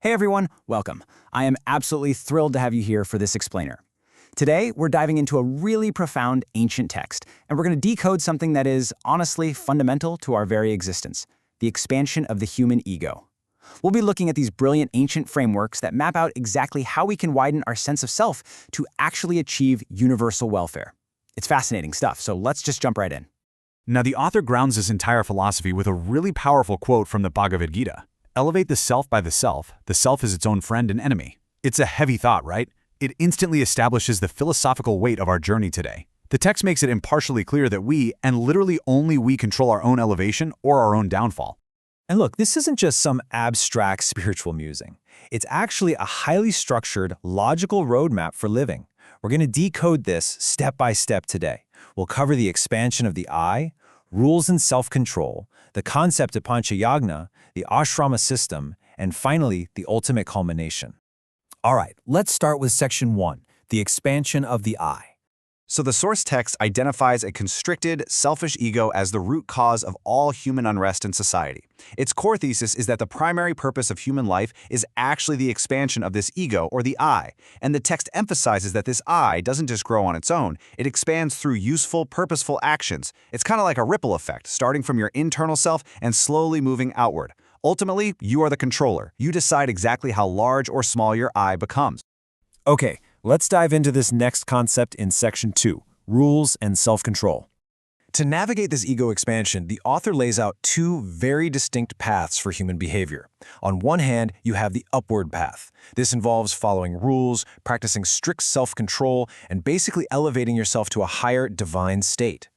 Hey everyone, welcome. I am absolutely thrilled to have you here for this explainer. Today, we're diving into a really profound ancient text, and we're going to decode something that is, honestly, fundamental to our very existence, the expansion of the human ego. We'll be looking at these brilliant ancient frameworks that map out exactly how we can widen our sense of self to actually achieve universal welfare. It's fascinating stuff, so let's just jump right in. Now, the author grounds this entire philosophy with a really powerful quote from the Bhagavad Gita. Elevate the self by the self is its own friend and enemy. It's a heavy thought, right? It instantly establishes the philosophical weight of our journey today. The text makes it impartially clear that we, and literally only we, control our own elevation or our own downfall. And look, this isn't just some abstract spiritual musing. It's actually a highly structured, logical roadmap for living. We're going to decode this step by step today. We'll cover the expansion of the I, rules and self-control, the concept of Panchayagna, the ashrama system, and finally, the ultimate culmination. All right, let's start with section 1, the expansion of the I. So the source text identifies a constricted, selfish ego as the root cause of all human unrest in society. Its core thesis is that the primary purpose of human life is actually the expansion of this ego, or the I, and the text emphasizes that this I doesn't just grow on its own, it expands through useful, purposeful actions. It's kind of like a ripple effect, starting from your internal self and slowly moving outward. Ultimately, you are the controller. You decide exactly how large or small your I becomes. Okay, let's dive into this next concept in section 2, rules and self-control. To navigate this ego expansion, the author lays out two very distinct paths for human behavior. On one hand, you have the upward path. This involves following rules, practicing strict self-control, and basically elevating yourself to a higher divine state.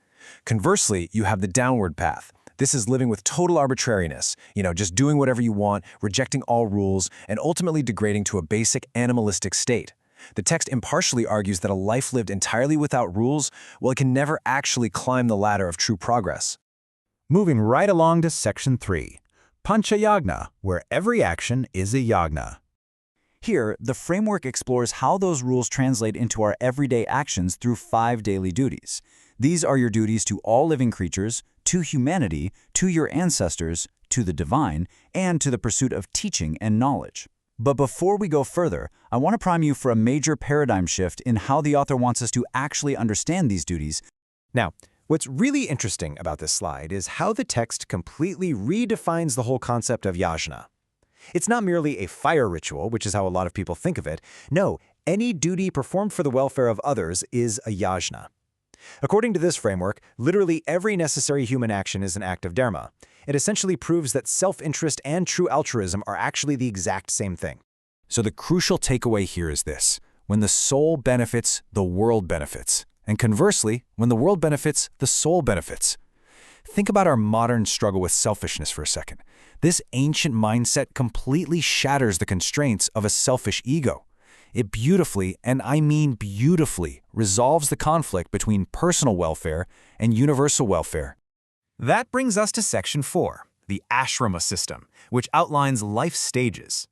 Conversely, you have the downward path. This is living with total arbitrariness, just doing whatever you want, rejecting all rules, and ultimately degrading to a basic animalistic state. The text impartially argues that a life lived entirely without rules, it can never actually climb the ladder of true progress. Moving right along to section 3, Panchayagna, where every action is a yagna. Here, the framework explores how those rules translate into our everyday actions through 5 daily duties. These are your duties to all living creatures, to humanity, to your ancestors, to the divine, and to the pursuit of teaching and knowledge. But before we go further, I want to prime you for a major paradigm shift in how the author wants us to actually understand these duties. Now, what's really interesting about this slide is how the text completely redefines the whole concept of yajna. It's not merely a fire ritual, which is how a lot of people think of it. No, any duty performed for the welfare of others is a yajna. According to this framework, literally every necessary human action is an act of dharma. It essentially proves that self-interest and true altruism are actually the exact same thing. So the crucial takeaway here is this: when the soul benefits, the world benefits. And conversely, when the world benefits, the soul benefits. Think about our modern struggle with selfishness for a second. This ancient mindset completely shatters the constraints of a selfish ego. It beautifully, and I mean beautifully, resolves the conflict between personal welfare and universal welfare. That brings us to section 4, the ashrama system, which outlines life stages.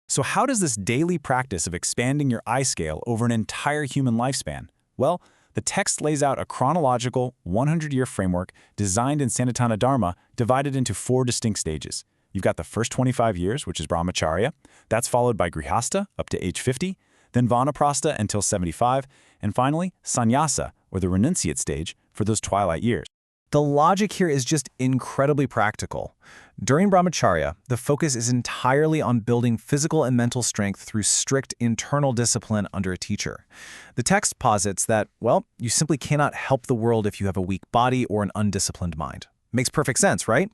So how does this daily practice of expanding your I scale over an entire human lifespan? Well, the text lays out a chronological 100-year framework designed in Sanatana Dharma, divided into 4 distinct stages. You've got the first 25 years, which is brahmacharya. That's followed by grihastha, up to age 50, then vanaprastha until 75, and finally, sannyasa, or the renunciate stage, for those twilight years. The logic here is just incredibly practical. During brahmacharya, the focus is entirely on building physical and mental strength through strict internal discipline under a teacher. The text posits that, you simply cannot help the world if you have a weak body or an undisciplined mind. Makes perfect sense, right?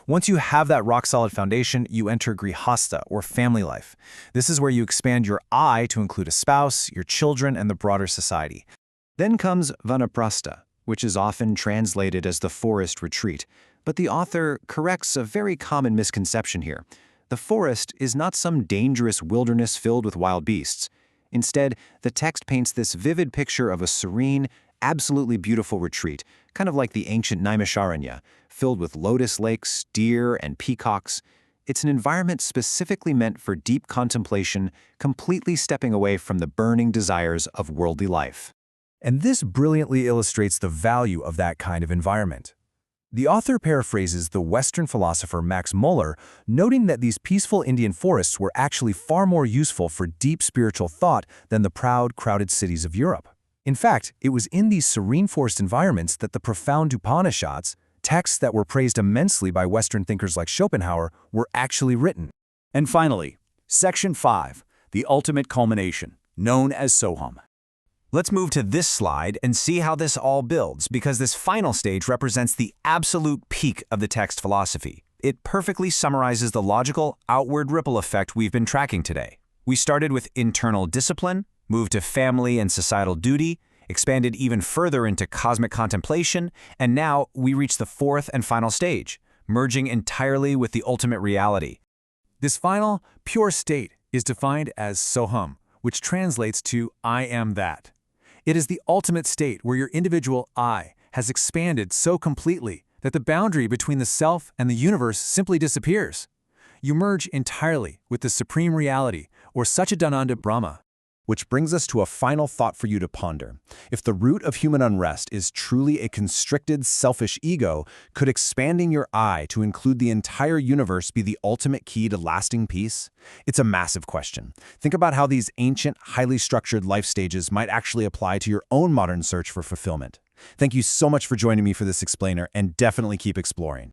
Once you have that rock-solid foundation, you enter grihastha, or family life. This is where you expand your I to include a spouse, your children, and the broader society. Then comes vanaprastha, which is often translated as the forest retreat. But the author corrects a very common misconception here. The forest is not some dangerous wilderness filled with wild beasts. Instead, the text paints this vivid picture of a serene, absolutely beautiful retreat, kind of like the ancient Naimisharanya, filled with lotus lakes, deer, and peacocks. It's an environment specifically meant for deep contemplation, completely stepping away from the burning desires of worldly life. And this brilliantly illustrates the value of that kind of environment. The author paraphrases the Western philosopher Max Muller, noting that these peaceful Indian forests were actually far more useful for deep spiritual thought than the proud, crowded cities of Europe. In fact, it was in these serene forest environments that the profound Upanishads, texts that were praised immensely by Western thinkers like Schopenhauer, were actually written. And finally, Section 5, the ultimate culmination, known as Soham. Let's move to this slide and see how this all builds, because this final stage represents the absolute peak of the text philosophy. It perfectly summarizes the logical, outward ripple effect we've been tracking today. We started with internal discipline, moved to family and societal duty, expanded even further into cosmic contemplation, and now we reach the fourth and final stage, merging entirely with the ultimate reality. This final, pure state is defined as Soham, which translates to I am that. It is the ultimate state where your individual I has expanded so completely that the boundary between the self and the universe simply disappears. You merge entirely with the supreme reality, or Satchidananda Brahma. Which brings us to a final thought for you to ponder. If the root of human unrest is truly a constricted, selfish ego, could expanding your I to include the entire universe be the ultimate key to lasting peace? It's a massive question. Think about how these ancient, highly structured life stages might actually apply to your own modern search for fulfillment. Thank you so much for joining me for this explainer, and definitely keep exploring.